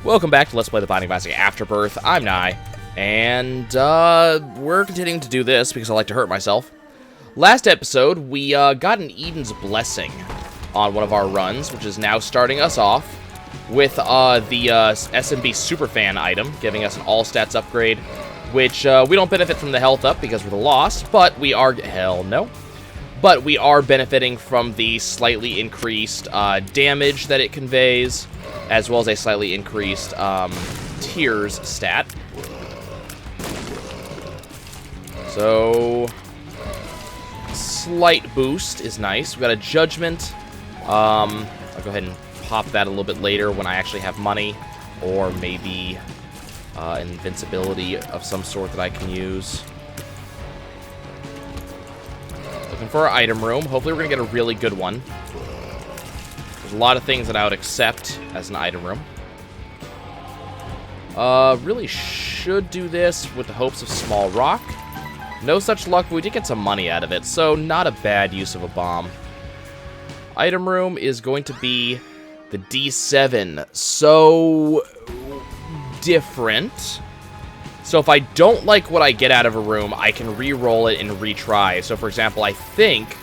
Welcome back to Let's Play the Binding of Isaac Afterbirth. I'm Nye, and we're continuing to do this because I like to hurt myself. Last episode, we got an Eden's Blessing on one of our runs, which is now starting us off with the SMB Superfan item, giving us an all-stats upgrade, which we don't benefit from the health up because we're the lost, but we are... hell no. But we are benefiting from the slightly increased damage that it conveys, as well as a slightly increased tears stat. So, slight boost is nice. We got a judgment. I'll go ahead and pop that a little bit later when I actually have money, or maybe an invincibility of some sort that I can use. Looking for our item room. Hopefully we're gonna get a really good one. There's a lot of things that I would accept as an item room. Really should do this with the hopes of small rock. No such luck, but we did get some money out of it, so not a bad use of a bomb. Item room is going to be the D7. So different. So if I don't like what I get out of a room, I can re-roll it and retry. So for example, I think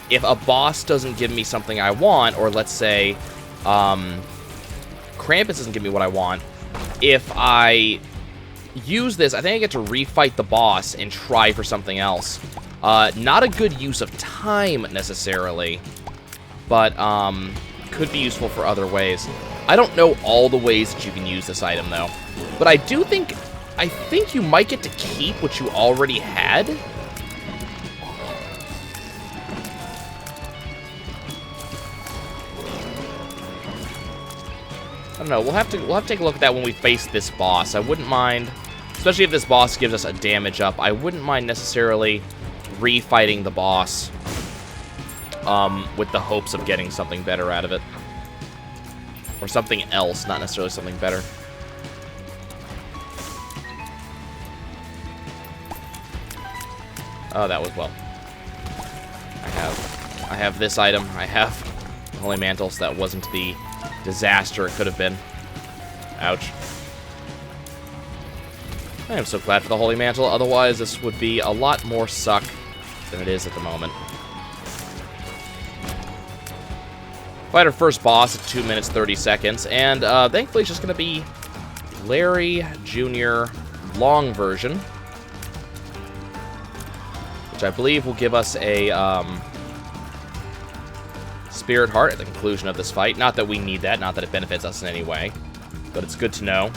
if a boss doesn't give me something I want, or let's say Krampus doesn't give me what I want, if I use this, I think I get to refight the boss and try for something else. Not a good use of time necessarily, but could be useful for other ways. I don't know all the ways that you can use this item though, but I think you might get to keep what you already had. I don't know. We'll have to take a look at that when we face this boss. I wouldn't mind, especially if this boss gives us a damage up. I wouldn't mind necessarily refighting the boss with the hopes of getting something better out of it, or something else, not necessarily something better. Oh, that was well. I have this item. I have the Holy Mantle, so that wasn't the disaster it could have been. Ouch. I am so glad for the Holy Mantle, otherwise this would be a lot more suck than it is at the moment. Fight our first boss at 2 minutes 30 seconds, and thankfully it's just going to be Larry Jr. long version, which I believe will give us a Spirit Heart at the conclusion of this fight. Not that we need that, not that it benefits us in any way, but it's good to know.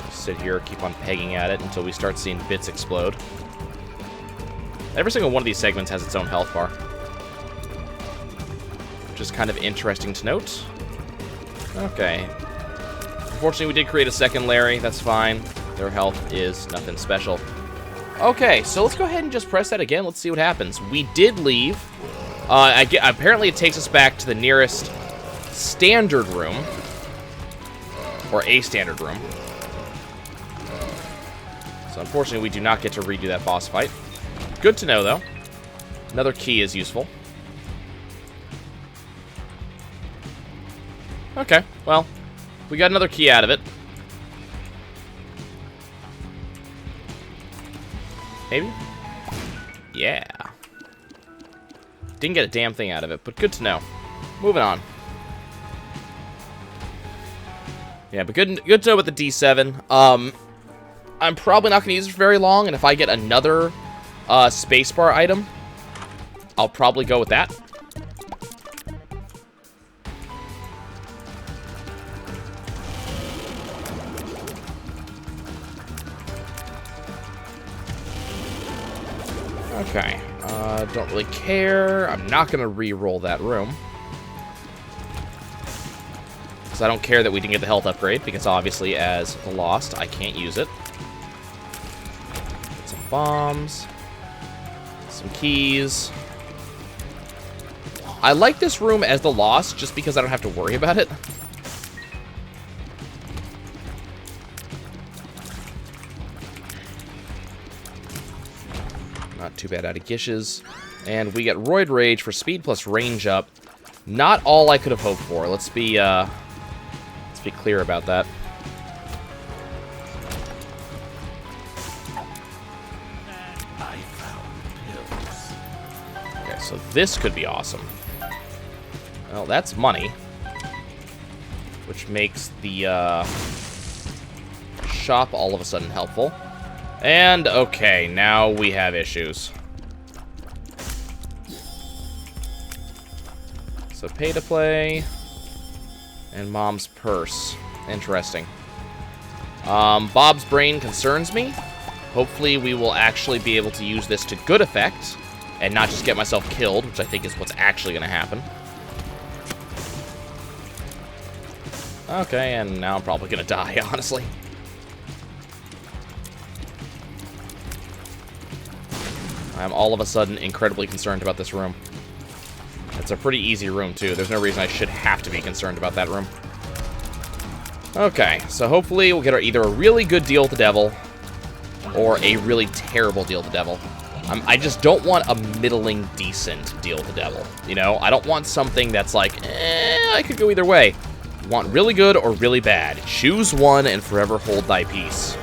Just sit here, keep on pegging at it until we start seeing bits explode. Every single one of these segments has its own health bar, which is kind of interesting to note. Okay. Unfortunately, we did create a second Larry. That's fine. Their health is nothing special. Okay, so let's go ahead and just press that again. Let's see what happens. We did leave. Apparently, it takes us back to the nearest standard room, or a standard room. So unfortunately, we do not get to redo that boss fight. Good to know, though. Another key is useful. Okay, well, we got another key out of it. Maybe? Yeah. Didn't get a damn thing out of it, but good to know. Moving on. Yeah, but good to know about the D7. I'm probably not going to use it for very long, and if I get another spacebar item, I'll probably go with that. Okay, don't really care. I'm not going to re-roll that room, because I don't care that we didn't get the health upgrade, because obviously as the Lost, I can't use it. Get some bombs, some keys. I like this room as the Lost just because I don't have to worry about it. Not too bad out of Gishes. And we get Roid Rage for speed plus range up. Not all I could have hoped for. Let's be clear about that. Okay, so this could be awesome. Well, that's money, which makes the shop all of a sudden helpful. And, okay, now we have issues. So, pay to play and mom's purse. Interesting. Bob's brain concerns me. Hopefully we will actually be able to use this to good effect and not just get myself killed, which I think is what's actually going to happen. Okay, and now I'm probably going to die, honestly. I'm all of a sudden incredibly concerned about this room. It's a pretty easy room, too. There's no reason I should have to be concerned about that room. Okay, so hopefully we'll get either a really good deal with the devil or a really terrible deal with the devil. I just don't want a middling decent deal with the devil, you know? I don't want something that's like, I could go either way. You want really good or really bad. Choose one and forever hold thy peace.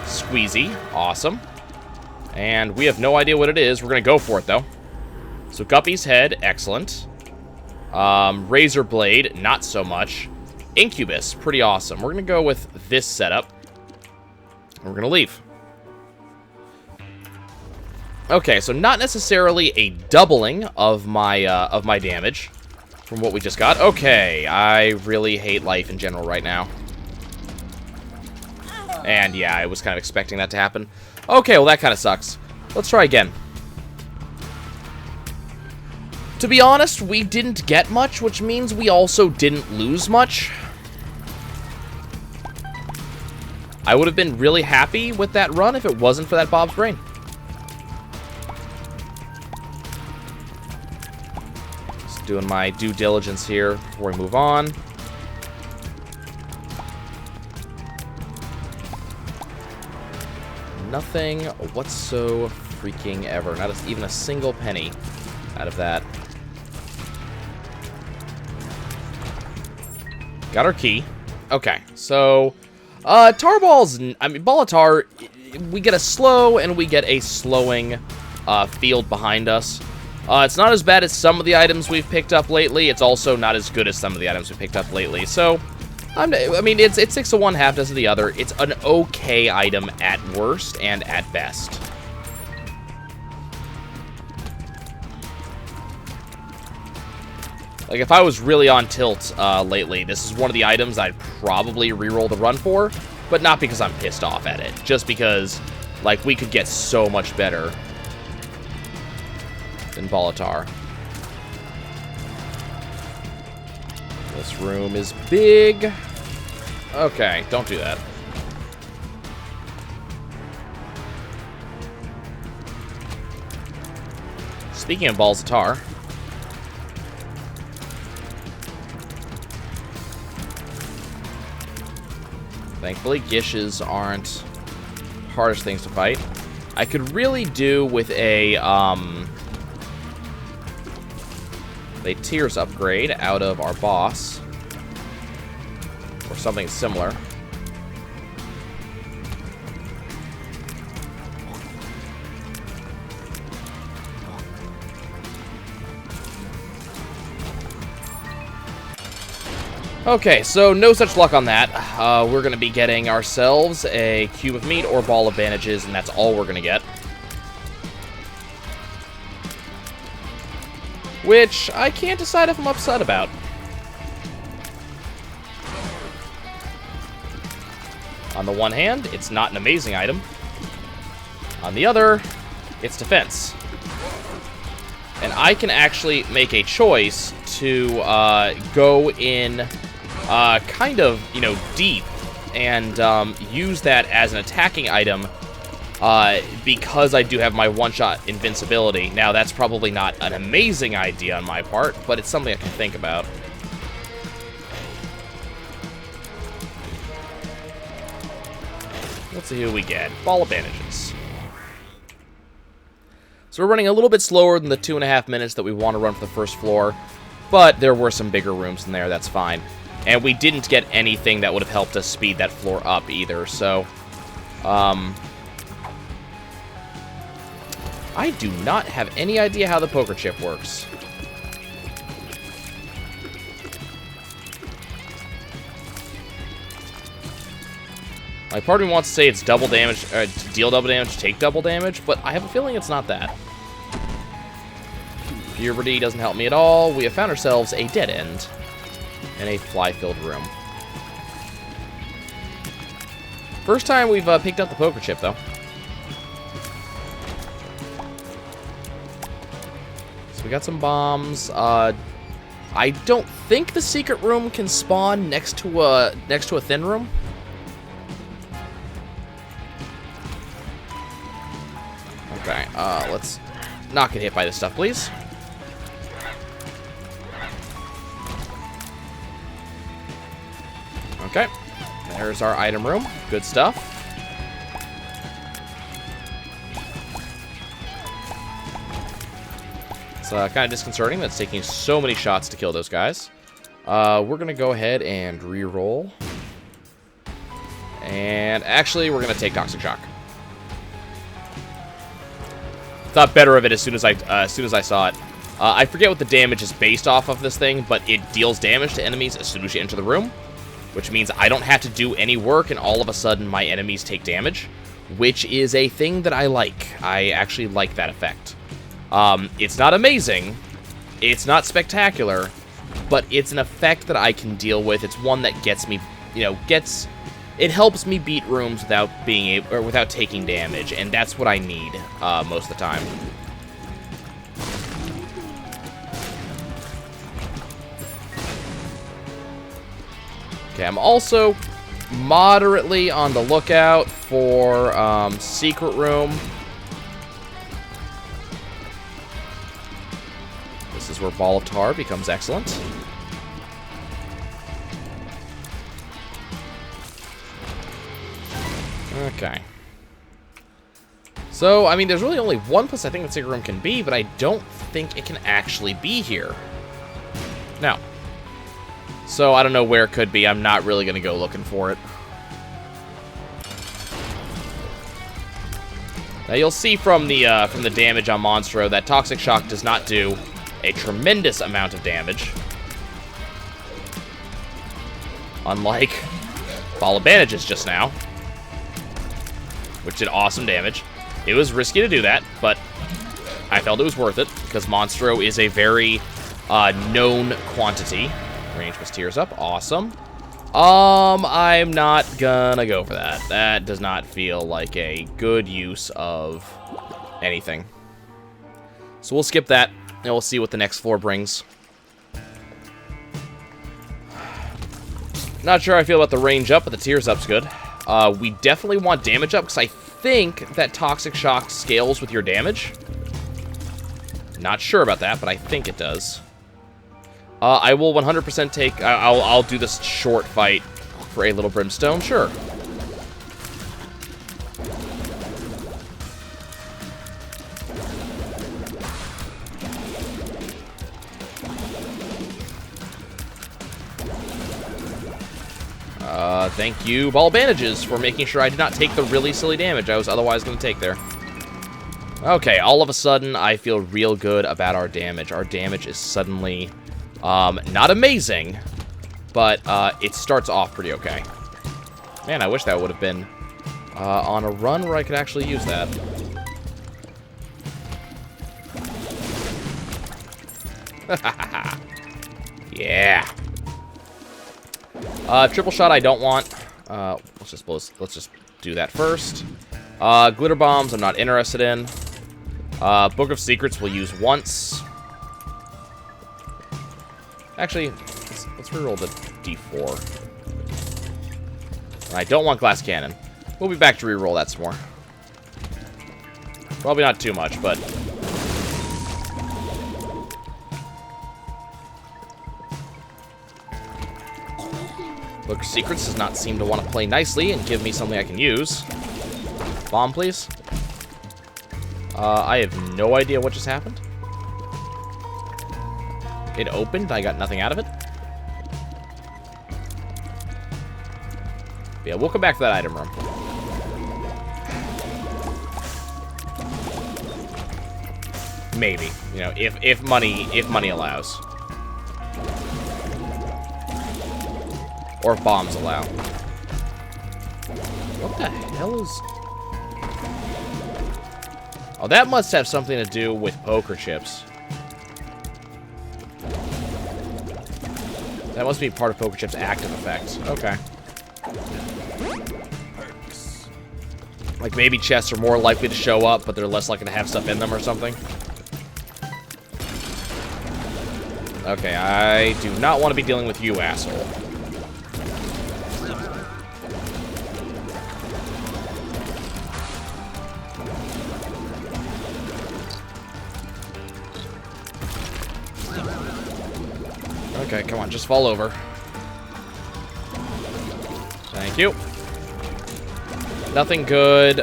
Squeezy, awesome. And we have no idea what it is. We're going to go for it, though. So, Guppy's head, excellent. Razor blade, not so much. Incubus, pretty awesome. We're going to go with this setup. We're going to leave. Okay, so not necessarily a doubling of my damage from what we just got. Okay, I really hate life in general right now. And yeah, I was kind of expecting that to happen. Okay, well that kind of sucks. Let's try again. To be honest, we didn't get much, which means we also didn't lose much. I would have been really happy with that run if it wasn't for that Bob's brain. Just doing my due diligence here before we move on. Nothing whatso freaking ever. Not even a single penny out of that. Got our key. Okay, so tar balls, I mean, ball of tar, we get a slow and we get a slowing field behind us. It's not as bad as some of the items we've picked up lately. It's also not as good as some of the items we picked up lately. So, I mean, it's 6 of one, half dozen of the other. It's an okay item at worst and at best. Like, if I was really on tilt lately, this is one of the items I'd probably reroll the run for, but not because I'm pissed off at it. Just because, like, we could get so much better than Bolitar. This room is big. Okay, don't do that. Speaking of balls of tar, thankfully, Gishes aren't hardest things to fight. I could really do with a tears upgrade out of our boss. Or something similar. Okay, so no such luck on that. We're going to be getting ourselves a cube of meat or ball of bandages, and that's all we're going to get. Which I can't decide if I'm upset about. On the one hand, it's not an amazing item. On the other, it's defense. And I can actually make a choice to go in kind of, you know, deep and use that as an attacking item because I do have my one-shot invincibility. Now, that's probably not an amazing idea on my part, but it's something I can think about. Let's see who we get. Ball of bandages. So we're running a little bit slower than the 2.5 minutes that we want to run for the first floor. But there were some bigger rooms in there, that's fine. And we didn't get anything that would have helped us speed that floor up either, so... I do not have any idea how the poker chip works. My part of me wants to say it's double damage, deal double damage, take double damage, but I have a feeling it's not that. Puberty doesn't help me at all. We have found ourselves a dead end in a fly-filled room. First time we've picked up the poker chip, though. So we got some bombs. I don't think the secret room can spawn next to a thin room. Okay, let's not get hit by this stuff, please. Okay, there's our item room. Good stuff. It's kind of disconcerting that it's taking so many shots to kill those guys. We're going to go ahead and re-roll. And actually, we're going to take Toxic Shock. Thought better of it as soon as I saw it. I forget what the damage is based off of this thing, but it deals damage to enemies as soon as you enter the room, which means I don't have to do any work, and all of a sudden my enemies take damage, which is a thing that I like. I actually like that effect. It's not amazing, it's not spectacular, but it's an effect that I can deal with. It's one that gets me, it helps me beat rooms without without taking damage, and that's what I need most of the time. Okay, I'm also moderately on the lookout for secret room. This is where Ball of Tar becomes excellent. Okay. So, I mean, there's really only one place I think the secret room can be, but I don't think it can actually be here. No. So, I don't know where it could be. I'm not really going to go looking for it. Now, you'll see from the damage on Monstro that Toxic Shock does not do a tremendous amount of damage. Unlike Ball of Bandages just now, which did awesome damage. It was risky to do that, but I felt it was worth it, because Monstro is a very known quantity. Range was tears up. Awesome. I'm not gonna go for that. That does not feel like a good use of anything. So we'll skip that, and we'll see what the next floor brings. Not sure how I feel about the range up, but the tears up's good. We definitely want damage up, because I think that Toxic Shock scales with your damage. Not sure about that, but I think it does. I will 100% take... I'll do this short fight for a little brimstone, sure. Thank you, Ball of Bandages, for making sure I did not take the really silly damage I was otherwise going to take there. Okay, all of a sudden, I feel real good about our damage. Our damage is suddenly... not amazing, but it starts off pretty okay. Man, I wish that would have been on a run where I could actually use that. Yeah. Triple shot I don't want. Let's just do that first. Glitter bombs I'm not interested in. Book of Secrets we'll use once. Actually, let's reroll the D4. I don't want Glass Cannon. We'll be back to reroll that some more. Probably not too much, but... Book of Secrets does not seem to want to play nicely and give me something I can use. Bomb, please. I have no idea what just happened. It opened, I got nothing out of it. Yeah, we'll come back to that item room. Maybe, you know, if money allows. Or if bombs allow. What the hell is... Oh, that must have something to do with poker chips. That must be part of poker chips' active effects. Okay. Like maybe chests are more likely to show up, but they're less likely to have stuff in them or something. Okay, I do not want to be dealing with you, asshole. Okay, come on, just fall over. Thank you. Nothing good.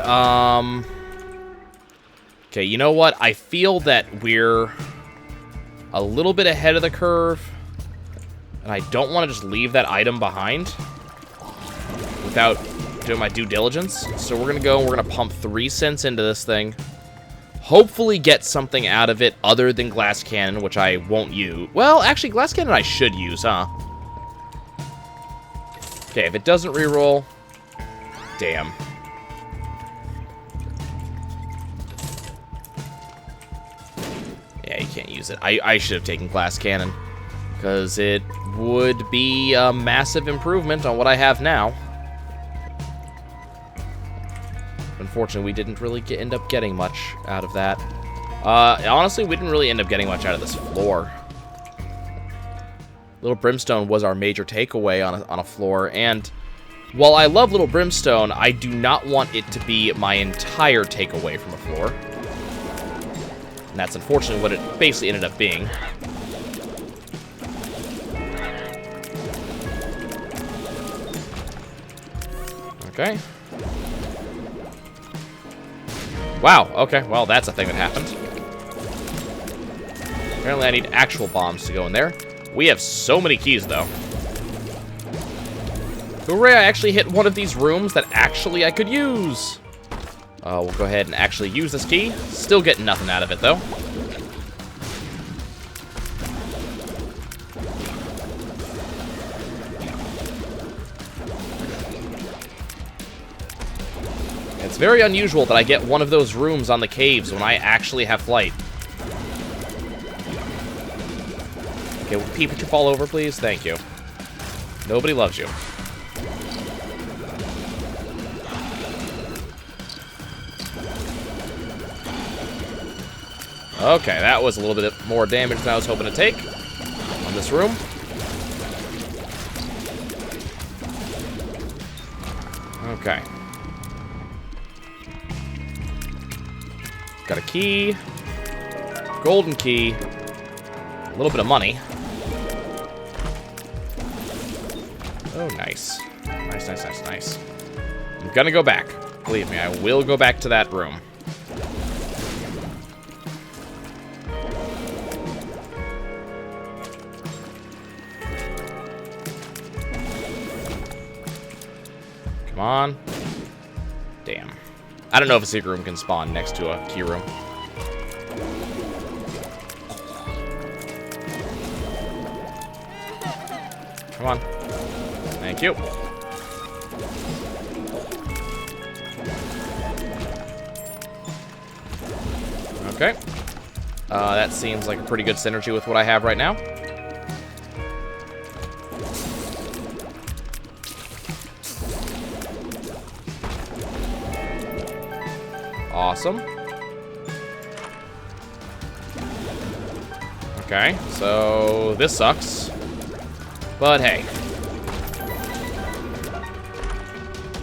Okay, you know what? I feel that we're a little bit ahead of the curve, and I don't want to just leave that item behind without doing my due diligence. So we're gonna go and we're gonna pump 3 cents into this thing. Hopefully get something out of it other than glass cannon, which I won't use. Well, actually, glass cannon I should use, huh? Okay, if it doesn't reroll, damn. Yeah, you can't use it. I should have taken glass cannon, because it would be a massive improvement on what I have now. Unfortunately, we didn't really end up getting much out of that. Honestly, we didn't really end up getting much out of this floor. Little Brimstone was our major takeaway on a floor, and while I love Little Brimstone, I do not want it to be my entire takeaway from a floor. And that's unfortunately what it basically ended up being. Okay. Wow, okay, well, that's a thing that happened. Apparently I need actual bombs to go in there. We have so many keys, though. Hooray, I actually hit one of these rooms that actually I could use. We'll go ahead and actually use this key. Still getting nothing out of it, though. It's very unusual that I get one of those rooms on the caves when I actually have flight. Okay, will people can fall over, please? Thank you. Nobody loves you. Okay, that was a little bit more damage than I was hoping to take on this room. Okay. Got a key. Golden key. A little bit of money. Oh, nice. Nice, nice, nice, nice. I'm gonna go back. Believe me, I will go back to that room. Come on. Damn. I don't know if a secret room can spawn next to a key room. Come on. Thank you. Okay. That seems like a pretty good synergy with what I have right now. Awesome. Okay, so this sucks. But hey.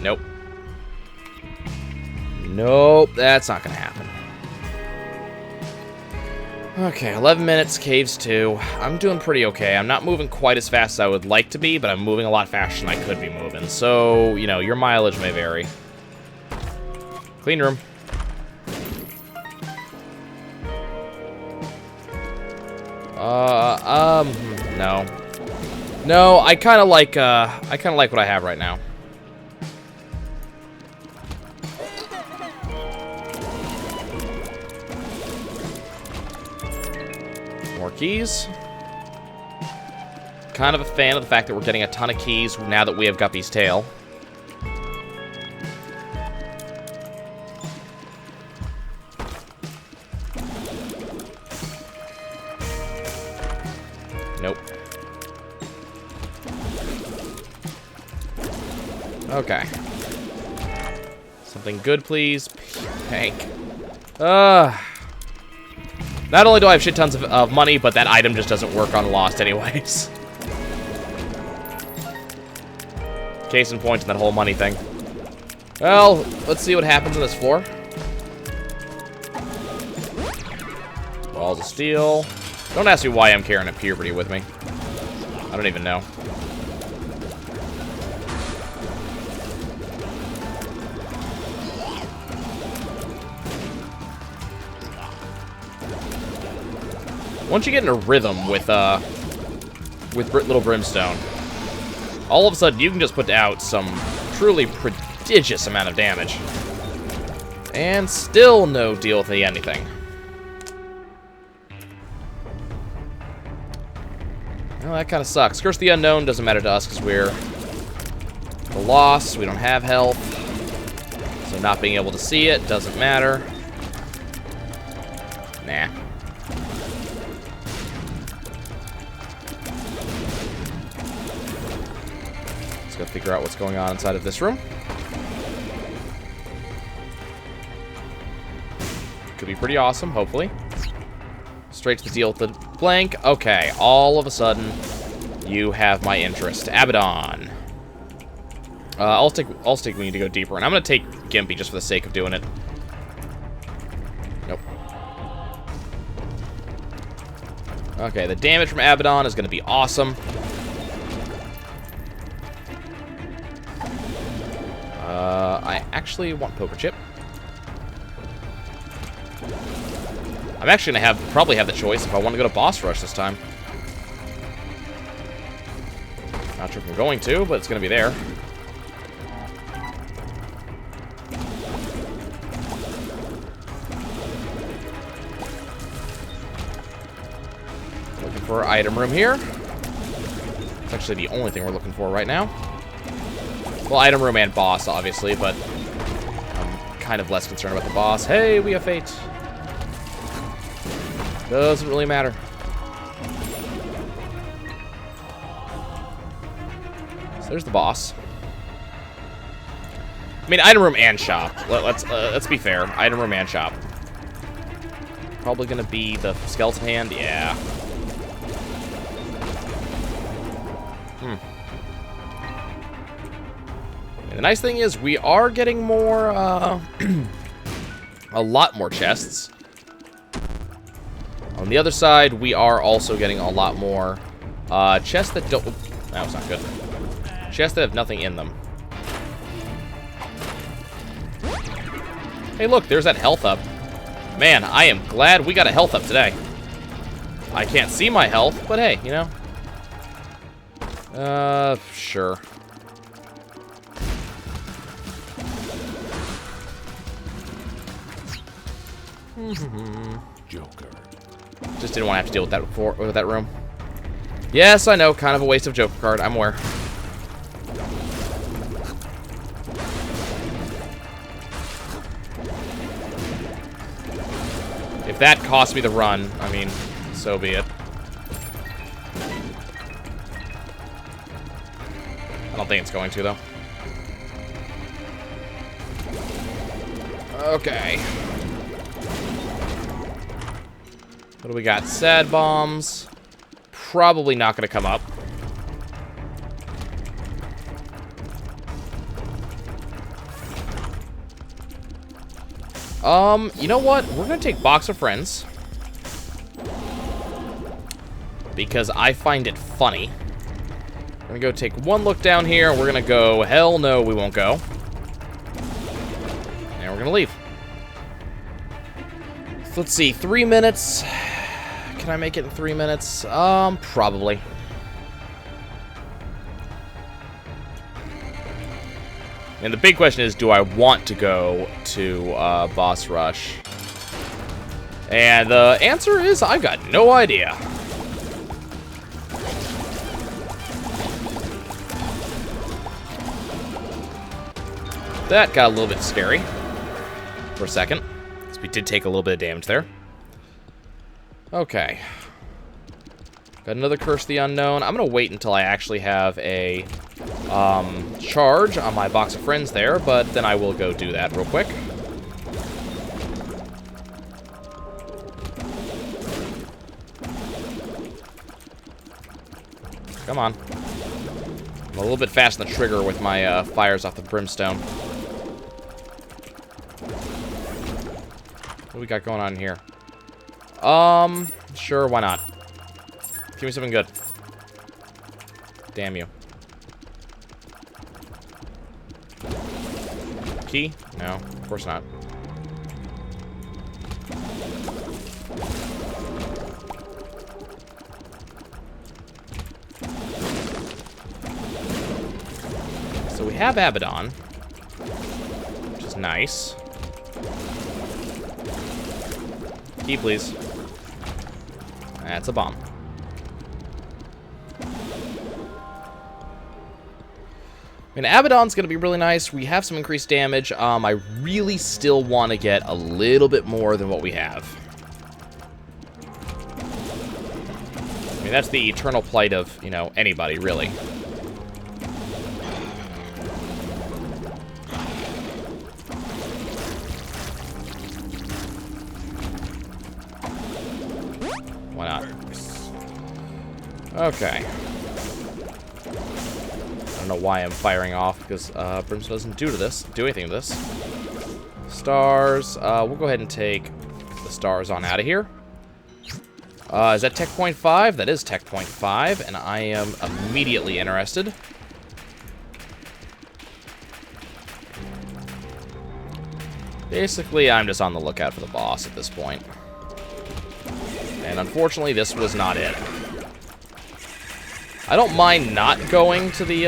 Nope. Nope, that's not gonna happen. Okay, 11 minutes, caves 2. I'm doing pretty okay. I'm not moving quite as fast as I would like to be, but I'm moving a lot faster than I could be moving. So, you know, your mileage may vary. Clean room. No. No, I kind of like what I have right now. More keys. Kind of a fan of the fact that we're getting a ton of keys now that we have Guppy's tail. Nope. Okay. Something good, please. Pink. Not only do I have shit tons of money, but that item just doesn't work on Lost anyways. Case in point in that whole money thing. Well, let's see what happens on this floor. Balls of steel. Don't ask me why I'm carrying a puberty with me. I don't even know. Once you get in a rhythm with Little Brimstone, all of a sudden you can just put out some truly prodigious amount of damage. And still no deal with anything. Well, that kind of sucks. Curse of the Unknown doesn't matter to us because we're the lost. We don't have health. So not being able to see it doesn't matter. Nah. Let's go figure out what's going on inside of this room. Could be pretty awesome, hopefully. Straight to the deal with the blank. Okay, all of a sudden, you have my interest. Abaddon. I'll stick we need to go deeper, and I'm gonna take Gimpy just for the sake of doing it. Nope. Okay, the damage from Abaddon is gonna be awesome. I actually want Poker Chip. I'm actually gonna probably have the choice if I want to go to Boss Rush this time. Not sure if I'm going to, but it's gonna be there. Looking for our item room here. It's actually the only thing we're looking for right now. Well, item room and boss, obviously, but I'm kind of less concerned about the boss. Hey, we have fate. Doesn't really matter. So there's the boss. I mean, item room and shop. Let's be fair. Item room and shop. Probably gonna be the skeleton hand. Yeah. And the nice thing is we are getting more, a lot more chests. On the other side, we are also getting a lot more chests that don't... That was not good. Chests that have nothing in them. Hey, look, there's that health up. Man, I am glad we got a health up today. I can't see my health, but hey, you know. Sure. Joker. Just didn't want to have to deal with that with that room. Yes, I know, kind of a waste of Joker card. I'm aware. If that cost me the run, I mean, so be it. I don't think it's going to, though. Okay. What do we got? Sad bombs. Probably not going to come up. You know what? We're going to take Box of Friends. Because I find it funny. We're going to go take one look down here. We're going to go, hell no, we won't go. And we're going to leave. So let's see, 3 minutes. Can Can I make it in 3 minutes? Probably. And the big question is, do I want to go to boss rush? And the answer is, I've got no idea. That got a little bit scary for a second, because we did take a little bit of damage there. Okay. Got another Curse of the Unknown. I'm going to wait until I actually have a charge on my box of friends there, but then I will go do that real quick. Come on. I'm a little bit fast on the trigger with my fires off the brimstone. What do we got going on here? Sure, why not? Give me something good. Damn you. Key? No, of course not. So we have Abaddon, which is nice. Key, please. That's a bomb. I mean, Abaddon's going to be really nice. We have some increased damage. I really still want to get a little bit more than what we have. I mean, that's the eternal plight of, you know, anybody, really. Why not? Okay. I don't know why I'm firing off, because Brimstone doesn't do anything to this. Stars. We'll go ahead and take the stars on out of here. Is that Tech Point 5? That is Tech Point 5, and I am immediately interested. Basically, I'm just on the lookout for the boss at this point. And unfortunately, this was not it. I don't mind not going to the,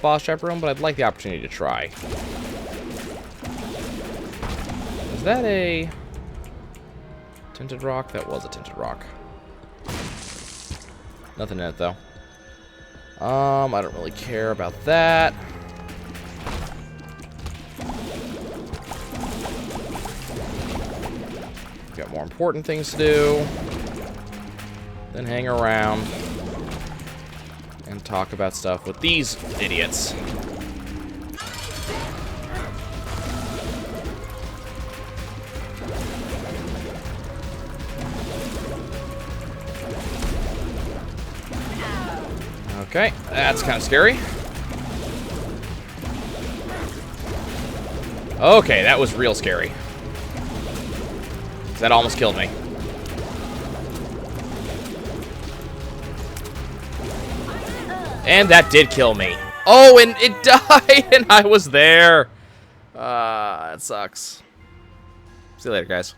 boss trap room, but I'd like the opportunity to try. Is that a tinted rock? That was a tinted rock. Nothing in it, though. I don't really care about that. Got more important things to do than hang around and talk about stuff with these idiots. Okay, that's kind of scary. Okay, that was real scary. That almost killed me. And that did kill me. Oh, and it died, and I was there. That sucks. See you later, guys.